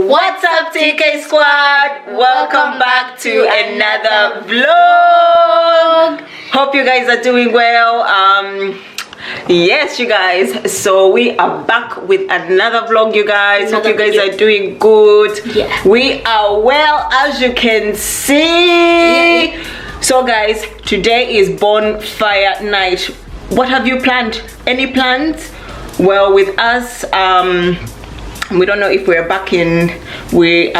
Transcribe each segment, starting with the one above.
What's up, TK Squad? Welcome back to another vlog. Hope you guys are doing well. Yes, you guys, so we are back with another vlog, you guys. Hope you guys are doing good. Yeah, we are well, as you can see. So guys, today is Bonfire Night. What have you planned? Any plans? Well, with us, we don't know if we're back in, well,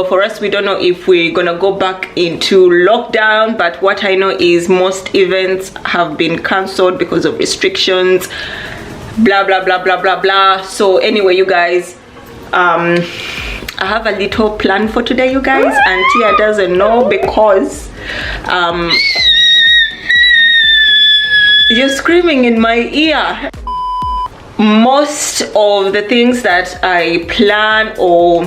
for us, we don't know if we're gonna go back into lockdown, but what I know is most events have been cancelled because of restrictions, blah blah blah blah blah blah. So anyway, you guys, I have a little plan for today, you guys, and Tia doesn't know because you're screaming in my ear. Most of the things that I plan or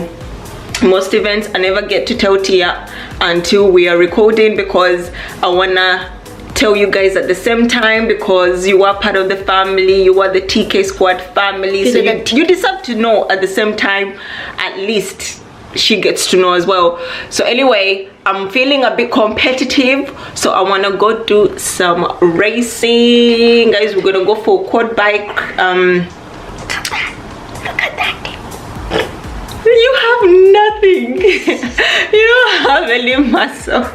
most events, I never get to tell Tia until we are recording, because I wanna tell you guys at the same time, because you are part of the family, you are the TK Squad family, so you deserve to know at the same time. At least she gets to know as well. So anyway, I'm feeling a bit competitive, so I want to go do some racing, guys. We're gonna go for a quad bike. Look at that. You have nothing. You don't have any muscle.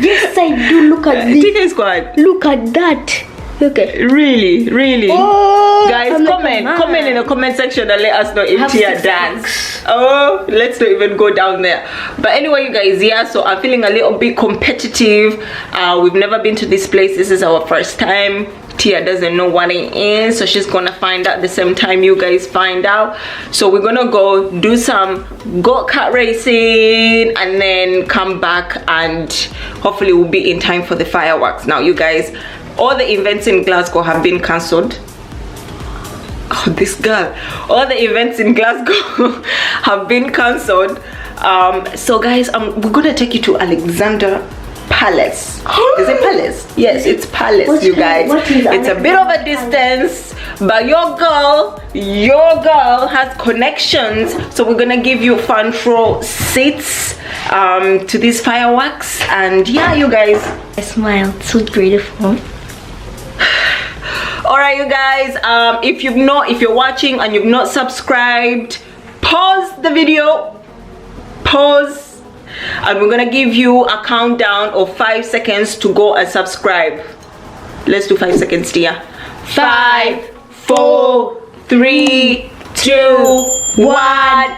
Yes, I do. Look at this. TK Squad, look at that. Look at really. Oh, guys, comment in the comment section and let us know if Tia dance. Oh, let's not even go down there. But anyway, you guys, yeah, so I'm feeling a little bit competitive. We've never been to this place. This is our first time. Tia doesn't know what it is, so she's gonna find out the same time you guys find out. So we're gonna go do some Go Kart racing and then come back, and hopefully we'll be in time for the fireworks. Now, you guys, all the events in Glasgow have been cancelled. Oh, this girl. All the events in Glasgow have been cancelled. So guys, we're gonna take you to Alexander Palace. Is it Palace? Yes, it's Palace, you guys. It's a bit of a distance, but your girl has connections, so we're gonna give you front row seats to these fireworks. And yeah, you guys, I smile, so beautiful. All right, you guys, if you're watching and you've not subscribed, pause the video, pause, and we're gonna give you a countdown of 5 seconds to go and subscribe. Let's do 5 seconds, Tia. 5, 4, 3, 2, 1.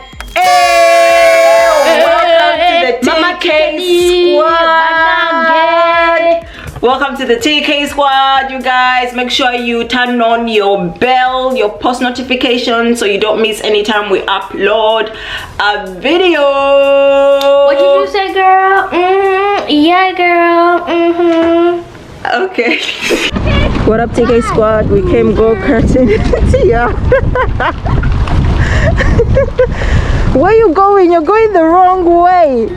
Welcome to the TK Squad. Welcome to the TK Squad, you guys. Make sure you turn on your bell, your post notifications, so you don't miss any time we upload a video. What did you say, girl? Yeah, girl. Okay. What up, TK Squad? We came go karting. Tia. Where you going? You're going the wrong way.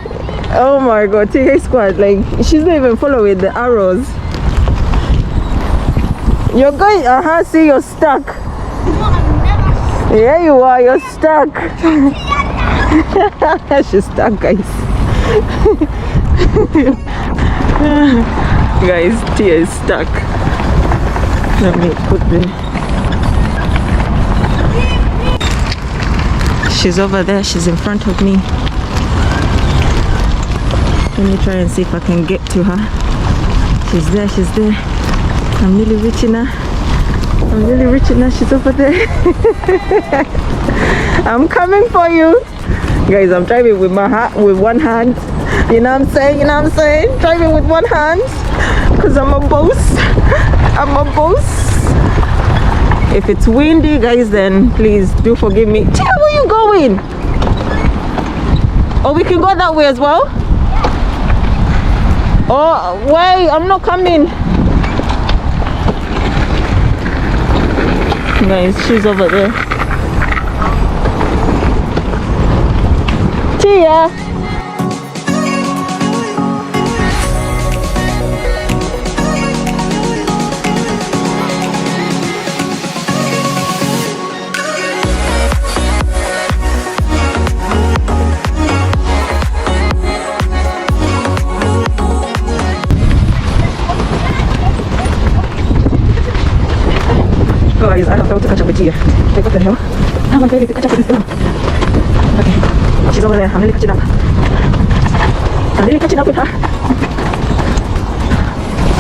Oh my god, TK Squad, like, she's not even following the arrows. You're going, see, you're stuck. Yeah, you are, you're stuck. She's stuck, guys. Guys, Tia is stuck. Let me put she's over there, she's in front of me. Let me try and see if I can get to her. She's there. I'm really reaching her. She's over there. I'm coming for you. Guys, I'm driving with with one hand. You know what I'm saying? Driving with one hand. Because I'm a boss. If it's windy, guys, then please do forgive me. Tia, where you going? Oh, we can go that way as well? Oh, wait, I'm not coming. Guys, she's over there. Tia. I'm really catching up with her.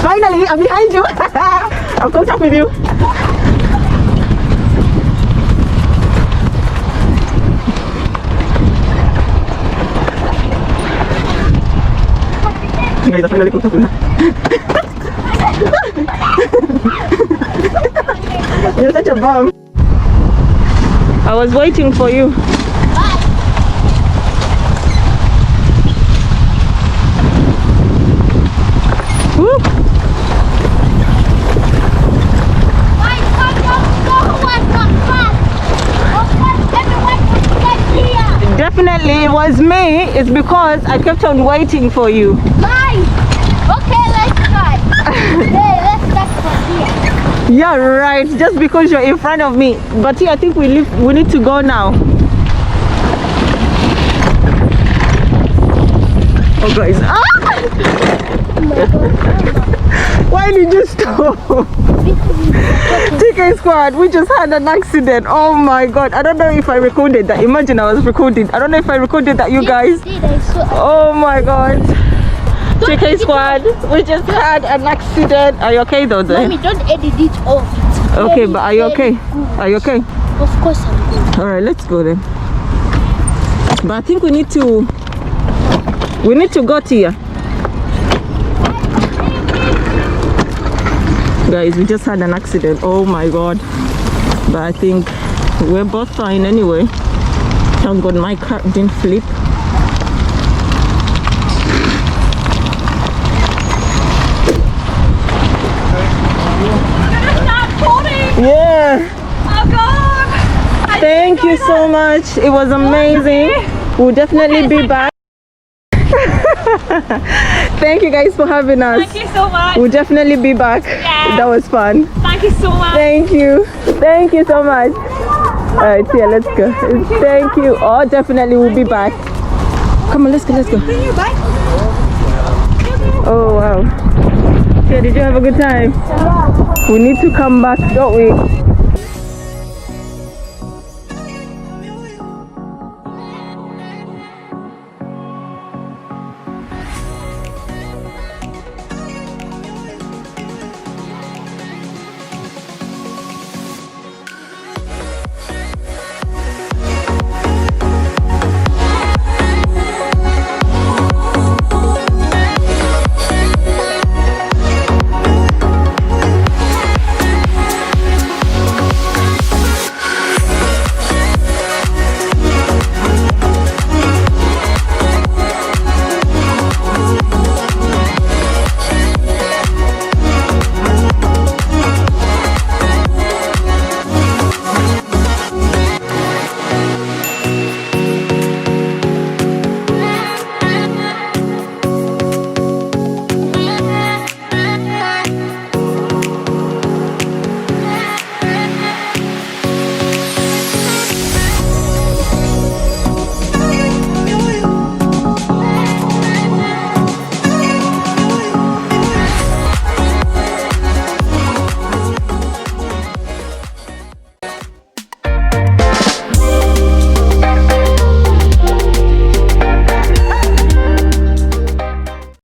Finally, I'm behind you. I'll caught up with you. Guys, I finally caught up with her. You're such a bum. I was waiting for you. Woo. Definitely it was me. It's because I kept on waiting for you. Guys, okay, let's try. Hey, let's start from here. Yeah, right. Just because you're in front of me. But yeah, I think we need to go now. Oh guys. Ah! Why did you stop? TK squad, we just had an accident. Oh my god. I don't know if I recorded that. Imagine I was recording. I don't know if I recorded that, you guys. Oh my god. TK squad, we just had an accident. Are you okay though? Mommy, don't edit it off. Okay, but are you okay? Are you okay? Of course I'm good. Alright, let's go then. But I think we need to go to here. Guys, we just had an accident. Oh my god. But I think we're both fine anyway. Thank god my car didn't flip. Yeah. Oh god. Thank you so much. It was amazing. We'll definitely be back. Thank you guys for having us. Thank you so much. We'll definitely be back. Yeah. That was fun. Thank you so much. Thank you. Thank you so much. Alright, yeah, let's go. Thank you. Oh, definitely we'll be back. Come on, let's go, let's go. Oh wow. Yeah, did you have a good time? We need to come back, don't we?